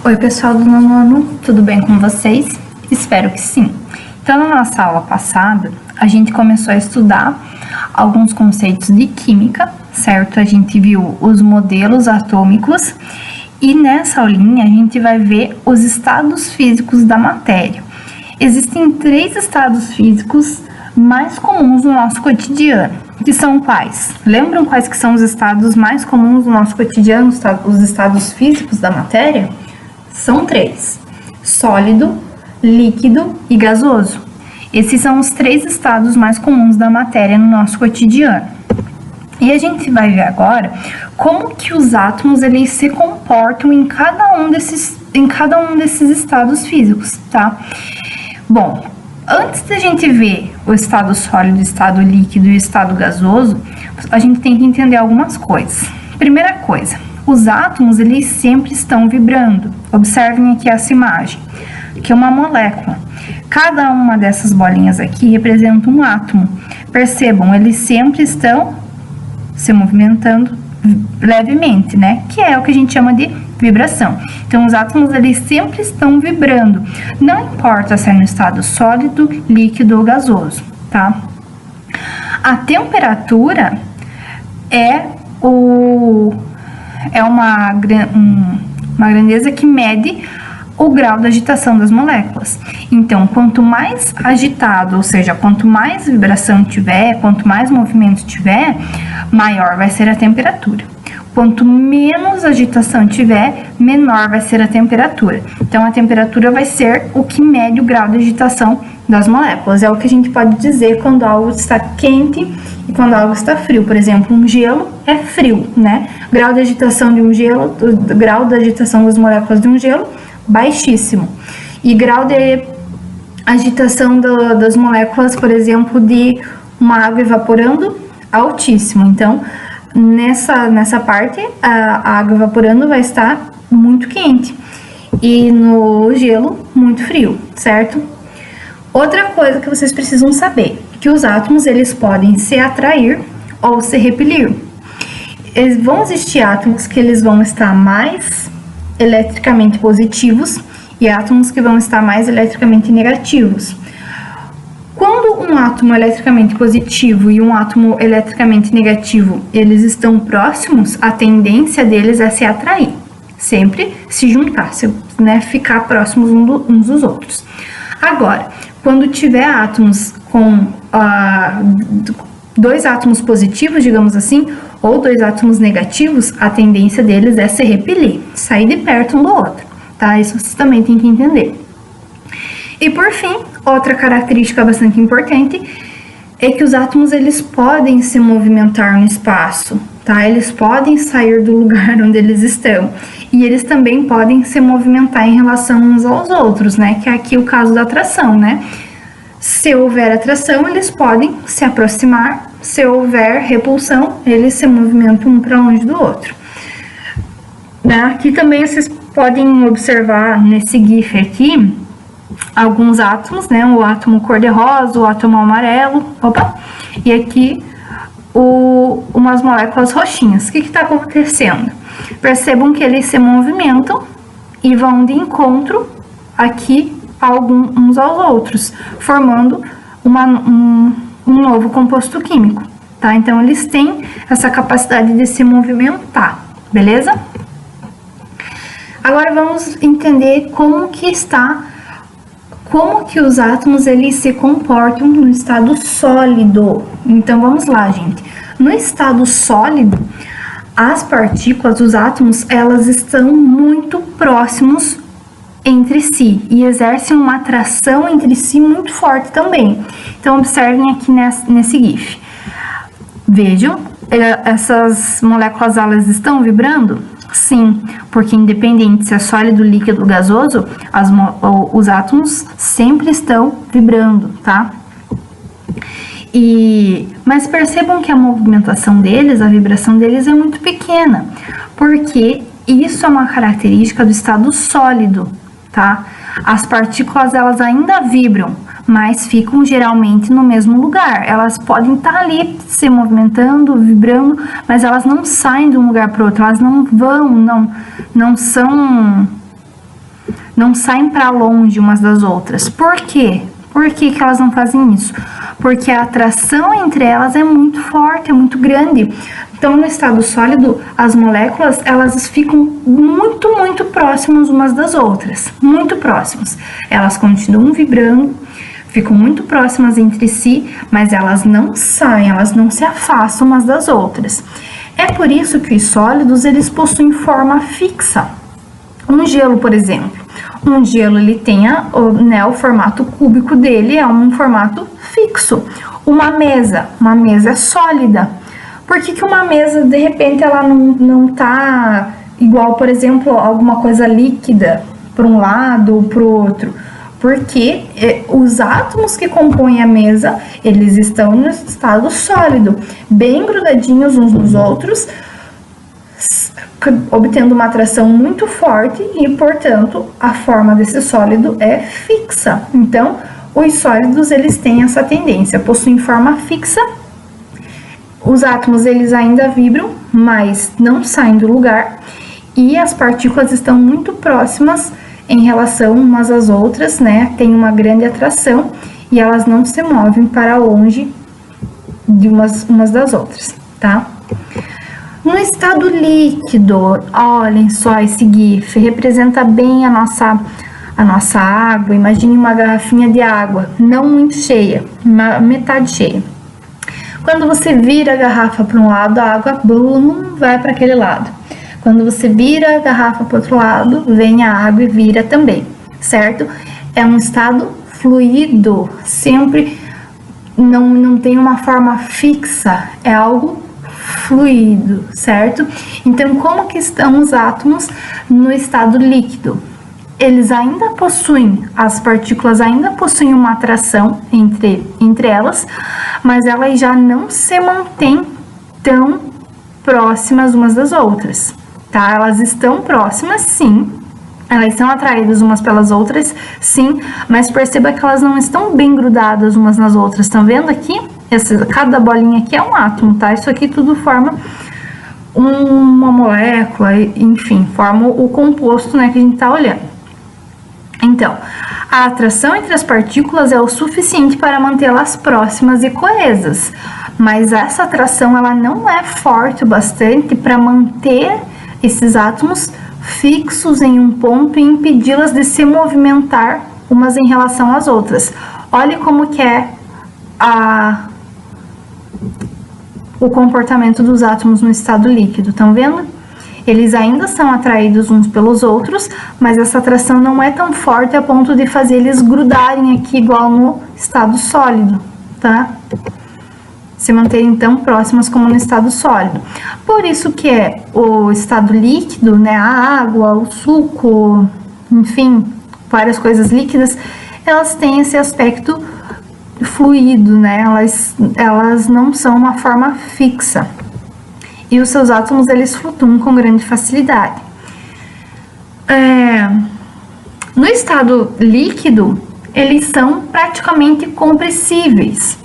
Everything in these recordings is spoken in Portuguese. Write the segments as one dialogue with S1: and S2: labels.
S1: Oi pessoal do nono ano, tudo bem com vocês? Espero que sim. Então na nossa aula passada, a gente começou a estudar alguns conceitos de química, certo? A gente viu os modelos atômicos e nessa aulinha a gente vai ver os estados físicos da matéria. Existem 3 estados físicos mais comuns no nosso cotidiano, que são quais? Lembram quais que são os estados mais comuns do nosso cotidiano, os estados físicos da matéria? São 3: sólido, líquido e gasoso. Esses são os 3 estados mais comuns da matéria no nosso cotidiano. E a gente vai ver agora como que os átomos eles se comportam em cada um desses estados físicos, tá? Bom, antes da gente ver o estado sólido, o estado líquido e o estado gasoso, a gente tem que entender algumas coisas. Primeira coisa, os átomos eles sempre estão vibrando. Observem aqui essa imagem, que é uma molécula. Cada uma dessas bolinhas aqui representa um átomo. Percebam, eles sempre estão se movimentando levemente, né? Que é o que a gente chama de vibração. Então, os átomos eles sempre estão vibrando. Não importa se é no estado sólido, líquido ou gasoso, tá? A temperatura é uma grandeza que mede o grau da agitação das moléculas. Então, quanto mais agitado, ou seja, quanto mais vibração tiver, quanto mais movimento tiver, maior vai ser a temperatura. Quanto menos agitação tiver, menor vai ser a temperatura. Então, a temperatura vai ser o que mede o grau de agitação das moléculas. É o que a gente pode dizer quando algo está quente e quando algo está frio. Por exemplo, um gelo é frio, né? O grau de agitação de um gelo, o grau de agitação das moléculas de um gelo, baixíssimo. E grau de agitação das moléculas, por exemplo, de uma água evaporando, altíssimo. Então, nessa parte, a água evaporando vai estar muito quente e no gelo, muito frio, certo? Outra coisa que vocês precisam saber, que os átomos, eles podem se atrair ou se repelir. Vão existir átomos que eles vão estar mais eletricamente positivos e átomos que vão estar mais eletricamente negativos. Quando um átomo eletricamente positivo e um átomo eletricamente negativo, eles estão próximos, a tendência deles é se atrair, sempre se juntar, né, ficar próximos uns dos outros. Agora, quando tiver átomos com 2 átomos positivos, digamos assim, ou 2 átomos negativos, a tendência deles é se repelir, sair de perto um do outro, tá? Isso vocês também têm que entender. E por fim, outra característica bastante importante é que os átomos eles podem se movimentar no espaço, tá? Eles podem sair do lugar onde eles estão e eles também podem se movimentar em relação uns aos outros, né? Que é aqui o caso da atração, né? Se houver atração, eles podem se aproximar. Se houver repulsão, eles se movimentam um para longe do outro. Aqui também vocês podem observar nesse GIF aqui alguns átomos, né? O átomo cor-de-rosa, o átomo amarelo, e aqui umas moléculas roxinhas. O que está acontecendo? Percebam que eles se movimentam e vão de encontro aqui uns aos outros, formando um novo composto químico, tá? Então, eles têm essa capacidade de se movimentar, beleza? Agora, vamos entender como que os átomos, eles se comportam no estado sólido. Então, vamos lá, gente. No estado sólido, as partículas, os átomos, elas estão muito próximos entre si e exercem uma atração entre si muito forte também. Então, observem aqui nesse GIF. Vejam, essas moléculas, elas estão vibrando? Sim, porque independente se é sólido, líquido ou gasoso, os átomos sempre estão vibrando, tá? Mas percebam que a movimentação deles, a vibração deles é muito pequena, porque isso é uma característica do estado sólido, tá? As partículas, elas ainda vibram, mas ficam geralmente no mesmo lugar. Elas podem estar ali se movimentando, vibrando, mas elas não saem de um lugar para outro, elas não vão, não são não saem para longe umas das outras. Por quê? Por que elas não fazem isso? Porque a atração entre elas é muito forte, é muito grande. Então, no estado sólido, as moléculas, elas ficam muito, muito próximas umas das outras. Muito próximas. Elas continuam vibrando, ficam muito próximas entre si, mas elas não saem, elas não se afastam umas das outras. É por isso que os sólidos, eles possuem forma fixa. Um gelo, por exemplo. Um gelo, ele tem o formato cúbico dele, é um formato fixo. Uma mesa é sólida. Por que uma mesa, de repente, ela não tá igual, por exemplo, alguma coisa líquida para um lado ou para o outro? Porque os átomos que compõem a mesa, eles estão no estado sólido, bem grudadinhos uns nos outros, obtendo uma atração muito forte e, portanto, a forma desse sólido é fixa. Então, os sólidos, eles têm essa tendência, possuem forma fixa. Os átomos, eles ainda vibram, mas não saem do lugar, e as partículas estão muito próximas em relação umas às outras, né? Tem uma grande atração e elas não se movem para longe de umas das outras, tá? No estado líquido, olhem só esse GIF, representa bem a nossa água. Imagine uma garrafinha de água, não muito cheia, metade cheia. Quando você vira a garrafa para um lado, a água vai para aquele lado. Quando você vira a garrafa para o outro lado, vem a água e vira também, certo? É um estado fluido, sempre não tem uma forma fixa, é algo fluido, certo? Então, como que estão os átomos no estado líquido? Eles ainda possuem, as partículas ainda possuem uma atração entre elas, mas elas já não se mantêm tão próximas umas das outras, tá? Elas estão próximas, sim, elas são atraídas umas pelas outras, sim, mas perceba que elas não estão bem grudadas umas nas outras. Estão vendo aqui? Cada bolinha aqui é um átomo, tá? Isso aqui tudo forma uma molécula, enfim, forma o composto, né, que a gente tá olhando. Então, a atração entre as partículas é o suficiente para mantê-las próximas e coesas, mas essa atração, ela não é forte o bastante para manter esses átomos fixos em um ponto e impedi-las de se movimentar umas em relação às outras. Olhe como que é o comportamento dos átomos no estado líquido, estão vendo? Eles ainda são atraídos uns pelos outros, mas essa atração não é tão forte a ponto de fazer eles grudarem aqui igual no estado sólido, tá? Se manterem tão próximas como no estado sólido. Por isso que é o estado líquido, né, a água, o suco, enfim, várias coisas líquidas, elas têm esse aspecto fluido, né? Elas não são uma forma fixa. E os seus átomos, eles flutuam com grande facilidade. No estado líquido, eles são praticamente compressíveis.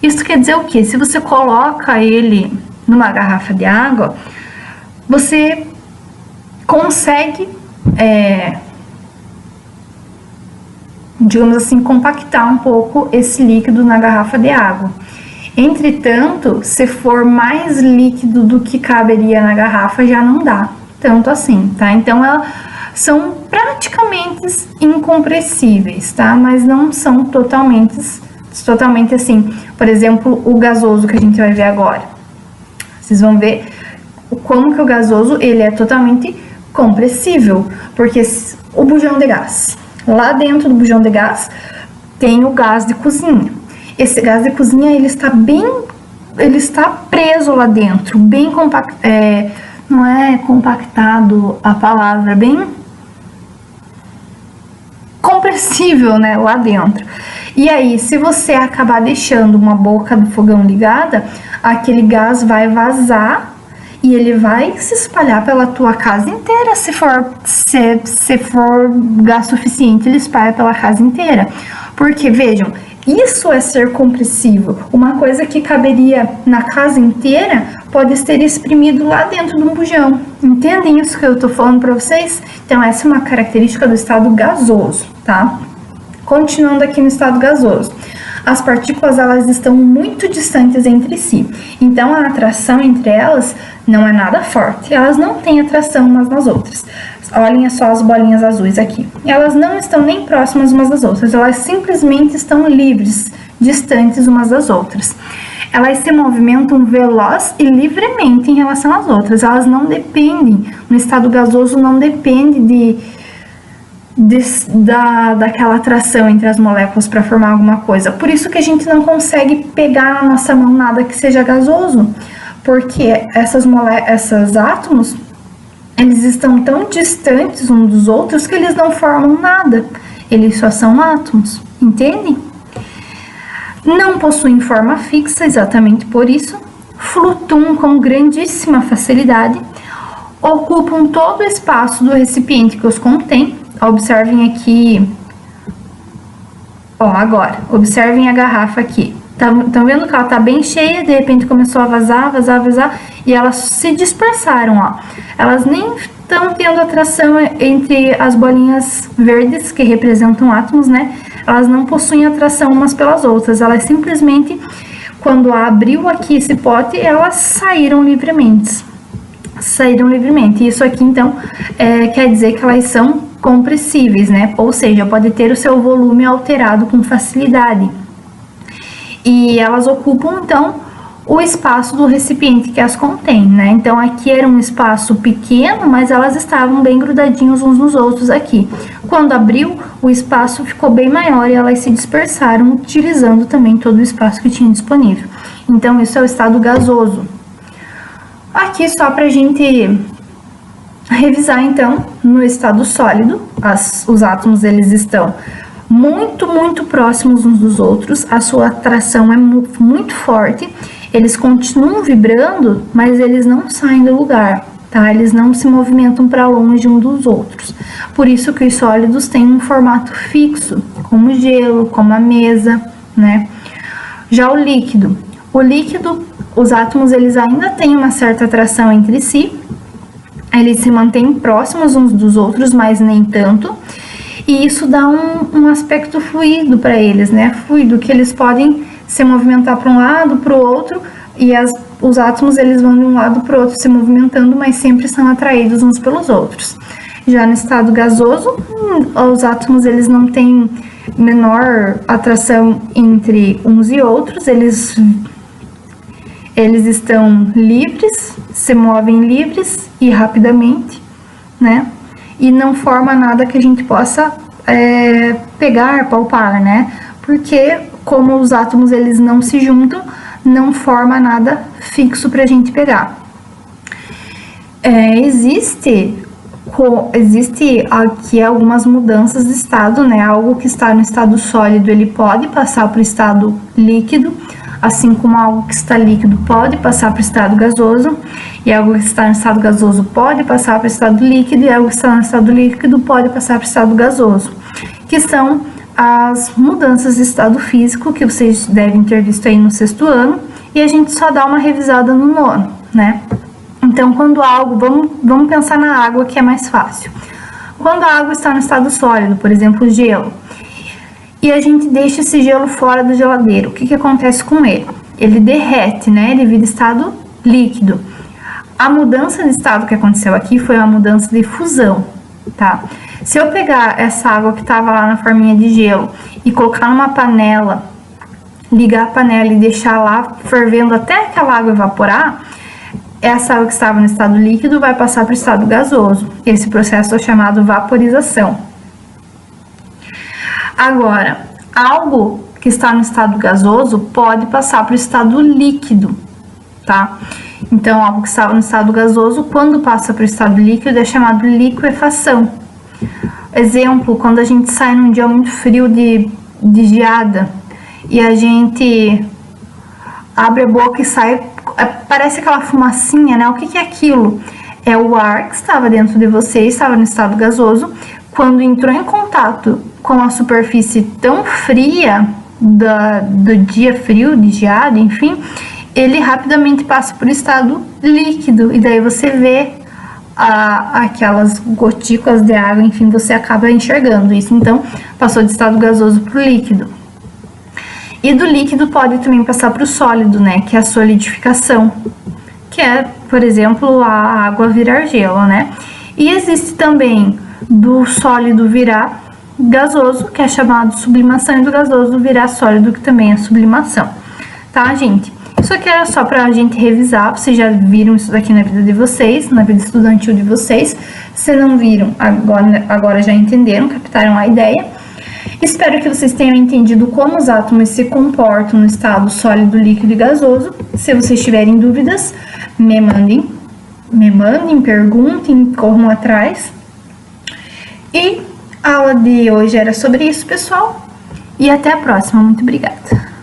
S1: Isso quer dizer o quê? Se você coloca ele numa garrafa de água, você consegue, digamos assim, compactar um pouco esse líquido na garrafa de água. Entretanto, se for mais líquido do que caberia na garrafa, já não dá tanto assim, tá? Então, são praticamente incompressíveis, tá? Mas não são totalmente assim. Por exemplo, o gasoso que a gente vai ver agora. Vocês vão ver como que o gasoso, ele é totalmente compressível, porque o bujão de gás, lá dentro do bujão de gás, tem o gás de cozinha. Esse gás de cozinha, ele está preso lá dentro, bem compactado, não é compactado a palavra, bem compressível, né, lá dentro. E aí, se você acabar deixando uma boca do fogão ligada, aquele gás vai vazar e ele vai se espalhar pela tua casa inteira. Se for gás suficiente, ele espalha pela casa inteira. Porque, vejam, isso é ser compressível. Uma coisa que caberia na casa inteira pode ser exprimido lá dentro de um bujão. Entendem isso que eu tô falando para vocês? Então, essa é uma característica do estado gasoso, tá? Continuando aqui no estado gasoso. As partículas, elas estão muito distantes entre si. Então, a atração entre elas não é nada forte. Elas não têm atração umas nas outras. Olhem só as bolinhas azuis aqui. Elas não estão nem próximas umas das outras. Elas simplesmente estão livres, distantes umas das outras. Elas se movimentam veloz e livremente em relação às outras. Elas não dependem, no estado gasoso não depende daquela atração entre as moléculas para formar alguma coisa. Por isso que a gente não consegue pegar na nossa mão nada que seja gasoso, porque esses átomos, eles estão tão distantes uns dos outros que eles não formam nada. Eles só são átomos, entendem? Não possuem forma fixa, exatamente por isso, flutuam com grandíssima facilidade, ocupam todo o espaço do recipiente que os contém. Observem aqui, agora, observem a garrafa aqui. Estão vendo que ela está bem cheia, de repente começou a vazar, e elas se dispersaram, ó. Elas nem estão tendo atração entre as bolinhas verdes, que representam átomos, né? Elas não possuem atração umas pelas outras, elas simplesmente, quando abriu aqui esse pote, elas saíram livremente. Isso aqui, então, quer dizer que elas são compressíveis, né? Ou seja, pode ter o seu volume alterado com facilidade. E elas ocupam, então, o espaço do recipiente que as contém, né? Então, aqui era um espaço pequeno, mas elas estavam bem grudadinhos uns nos outros aqui. Quando abriu, o espaço ficou bem maior e elas se dispersaram, utilizando também todo o espaço que tinha disponível. Então, isso é o estado gasoso. Aqui, só pra gente revisar, então, no estado sólido, os átomos, eles estão muito, muito próximos uns dos outros, a sua atração é muito forte, eles continuam vibrando, mas eles não saem do lugar, tá? Eles não se movimentam para longe uns dos outros. Por isso que os sólidos têm um formato fixo, como o gelo, como a mesa, né? Já o líquido, os átomos, eles ainda têm uma certa atração entre si, eles se mantêm próximos uns dos outros, mas nem tanto. E isso dá um aspecto fluido para eles, né? Fluido, que eles podem se movimentar para um lado, para o outro, e os átomos, eles vão de um lado para o outro se movimentando, mas sempre são atraídos uns pelos outros. Já no estado gasoso, os átomos, eles não têm menor atração entre uns e outros, eles estão livres, se movem livres e rapidamente, né? E não forma nada que a gente possa pegar, palpar, né? Porque como os átomos, eles não se juntam, não forma nada fixo para a gente pegar. Existe aqui algumas mudanças de estado, né? Algo que está no estado sólido, ele pode passar para o estado líquido, assim como algo que está líquido pode passar para o estado gasoso, e algo que está no estado gasoso pode passar para o estado líquido, e algo que está no estado líquido pode passar para o estado gasoso, que são as mudanças de estado físico que vocês devem ter visto aí no 6º ano, e a gente só dá uma revisada no 9º, né? Então, quando algo, vamos pensar na água, que é mais fácil. Quando a água está no estado sólido, por exemplo, gelo, e a gente deixa esse gelo fora da geladeira, o que acontece com ele? Ele derrete, né? Ele vira estado líquido. A mudança de estado que aconteceu aqui foi uma mudança de fusão, tá? Se eu pegar essa água que estava lá na forminha de gelo e colocar numa panela, ligar a panela e deixar lá fervendo até aquela água evaporar, essa água que estava no estado líquido vai passar para o estado gasoso. Esse processo é chamado vaporização. Agora, algo que está no estado gasoso pode passar para o estado líquido, tá? Então, algo que estava no estado gasoso, quando passa para o estado líquido, é chamado liquefação. Exemplo, quando a gente sai num dia muito frio de geada e a gente abre a boca e sai, parece aquela fumacinha, né? O que é aquilo? É o ar que estava dentro de você, estava no estado gasoso, quando entrou em contato com a superfície tão fria do dia frio, de geada, enfim, ele rapidamente passa por estado líquido, e daí você vê aquelas gotículas de água, enfim, você acaba enxergando isso. Então, passou de estado gasoso para o líquido. E do líquido pode também passar para o sólido, né, que é a solidificação, que é, por exemplo, a água virar gelo, né. E existe também do sólido virar gasoso, que é chamado sublimação, e do gasoso virar sólido, que também é sublimação, tá, gente? Isso aqui era só pra gente revisar, vocês já viram isso daqui na vida de vocês, na vida estudantil de vocês. Se não viram, agora já entenderam, captaram a ideia. Espero que vocês tenham entendido como os átomos se comportam no estado sólido, líquido e gasoso. Se vocês tiverem dúvidas, me mandem, perguntem, corram atrás. E a aula de hoje era sobre isso, pessoal. E até a próxima. Muito obrigada.